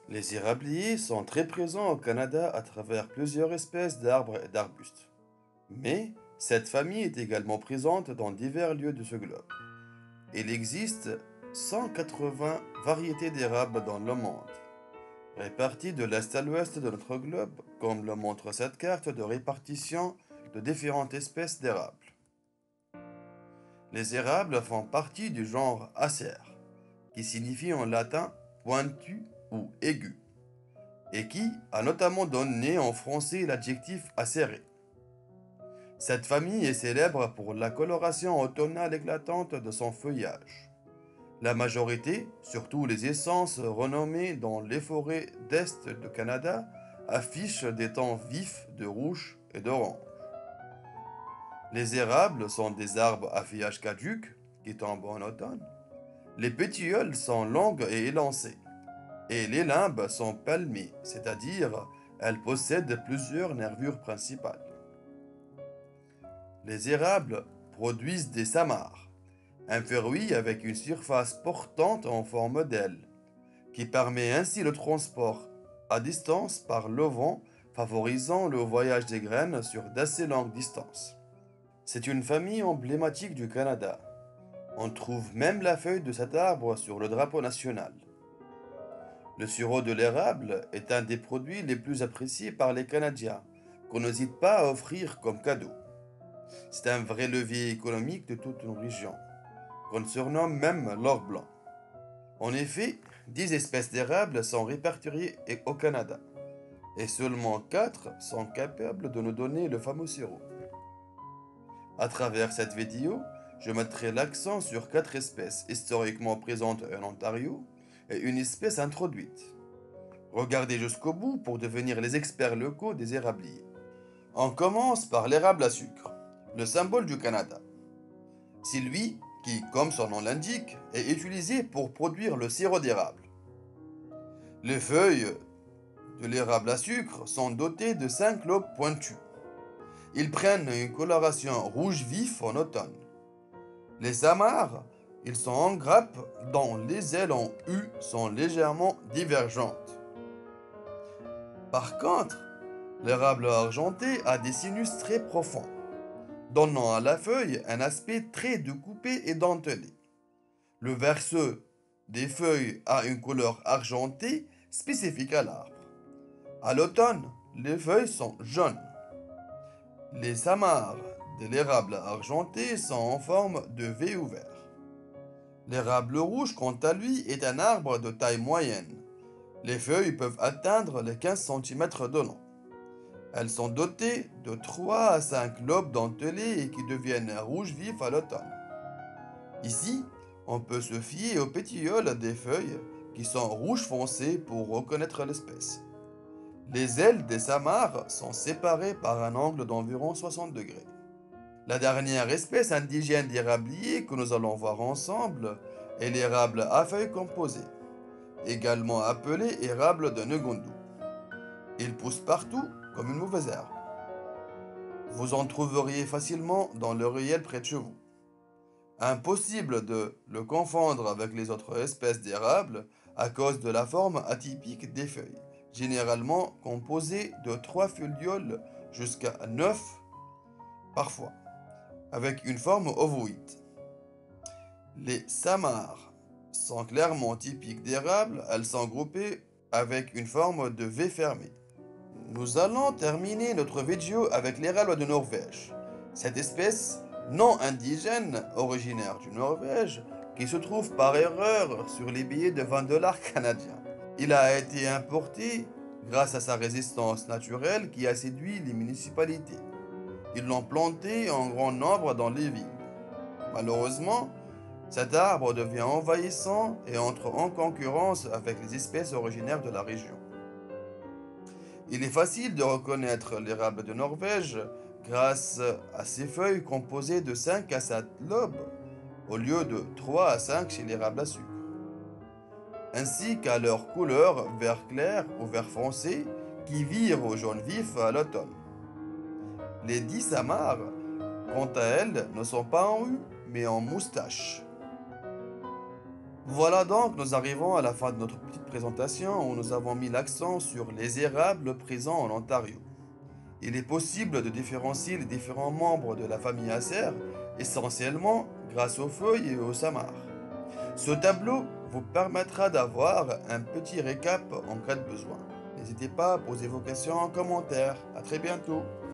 Les érabliers sont très présents au Canada à travers plusieurs espèces d'arbres et d'arbustes. Mais cette famille est également présente dans divers lieux de ce globe. Il existe 180 variétés d'érables dans le monde, réparties de l'est à l'ouest de notre globe, comme le montre cette carte de répartition de différentes espèces d'érables. Les érables font partie du genre Acer, qui signifie en latin pointu ou aigu, et qui a notamment donné en français l'adjectif acéré. Cette famille est célèbre pour la coloration automnale éclatante de son feuillage. La majorité, surtout les essences renommées dans les forêts d'Est du Canada, affichent des tons vifs de rouge et d'orange. Les érables sont des arbres à feuillage caduc qui tombent en automne. Les pétioles sont longues et élancées, et les limbes sont palmées, c'est-à-dire elles possèdent plusieurs nervures principales. Les érables produisent des samars, un fruit avec une surface portante en forme d'aile, qui permet ainsi le transport à distance par le vent, favorisant le voyage des graines sur d'assez longues distances. C'est une famille emblématique du Canada. On trouve même la feuille de cet arbre sur le drapeau national. Le sirop de l'érable est un des produits les plus appréciés par les Canadiens, qu'on n'hésite pas à offrir comme cadeau. C'est un vrai levier économique de toute une région, qu'on surnomme même l'or blanc. En effet, 10 espèces d'érables sont répertoriées au Canada, et seulement 4 sont capables de nous donner le fameux sirop. À travers cette vidéo, je mettrai l'accent sur 4 espèces historiquement présentes en Ontario et une espèce introduite. Regardez jusqu'au bout pour devenir les experts locaux des érabliers. On commence par l'érable à sucre, le symbole du Canada. C'est lui qui, comme son nom l'indique, est utilisé pour produire le sirop d'érable. Les feuilles de l'érable à sucre sont dotées de 5 lobes pointus. Ils prennent une coloration rouge vif en automne. Les amarres, ils sont en grappe dont les ailes en U sont légèrement divergentes. Par contre, l'érable argenté a des sinus très profonds, donnant à la feuille un aspect très découpé et dentelé. Le verso des feuilles a une couleur argentée spécifique à l'arbre. À l'automne, les feuilles sont jaunes. Les amarres de l'érable argenté sont en forme de V ouvert. L'érable rouge, quant à lui, est un arbre de taille moyenne. Les feuilles peuvent atteindre les 15 cm de long. Elles sont dotées de 3 à 5 lobes dentelés et qui deviennent rouge vif à l'automne. Ici, on peut se fier aux pétioles des feuilles qui sont rouge foncé pour reconnaître l'espèce. Les ailes des samarres sont séparées par un angle d'environ 60 degrés. La dernière espèce indigène d'érablier que nous allons voir ensemble est l'érable à feuilles composées, également appelé érable de Negondu. Il pousse partout comme une mauvaise herbe. Vous en trouveriez facilement dans le ruelle près de chez vous. Impossible de le confondre avec les autres espèces d'érables à cause de la forme atypique des feuilles, généralement composées de 3 folioles jusqu'à 9 parfois, avec une forme ovoïde. Les samars sont clairement typiques d'érable, elles sont groupées avec une forme de V fermée. Nous allons terminer notre vidéo avec l'érable de Norvège. Cette espèce non indigène, originaire du Norvège, qui se trouve par erreur sur les billets de 20 dollars canadiens. Il a été importé grâce à sa résistance naturelle qui a séduit les municipalités. Ils l'ont planté en grand nombre dans les villes. Malheureusement, cet arbre devient envahissant et entre en concurrence avec les espèces originaires de la région. Il est facile de reconnaître l'érable de Norvège grâce à ses feuilles composées de 5 à 7 lobes au lieu de 3 à 5 chez l'érable à sucre, ainsi qu'à leur couleur vert clair ou vert foncé qui vire au jaune vif à l'automne. Les 10 samars, quant à elles, ne sont pas en U mais en moustache. Voilà donc, nous arrivons à la fin de notre petite présentation où nous avons mis l'accent sur les érables présents en Ontario. Il est possible de différencier les différents membres de la famille Acer, essentiellement grâce aux feuilles et aux samars. Ce tableau vous permettra d'avoir un petit récap en cas de besoin. N'hésitez pas à poser vos questions en commentaire. À très bientôt.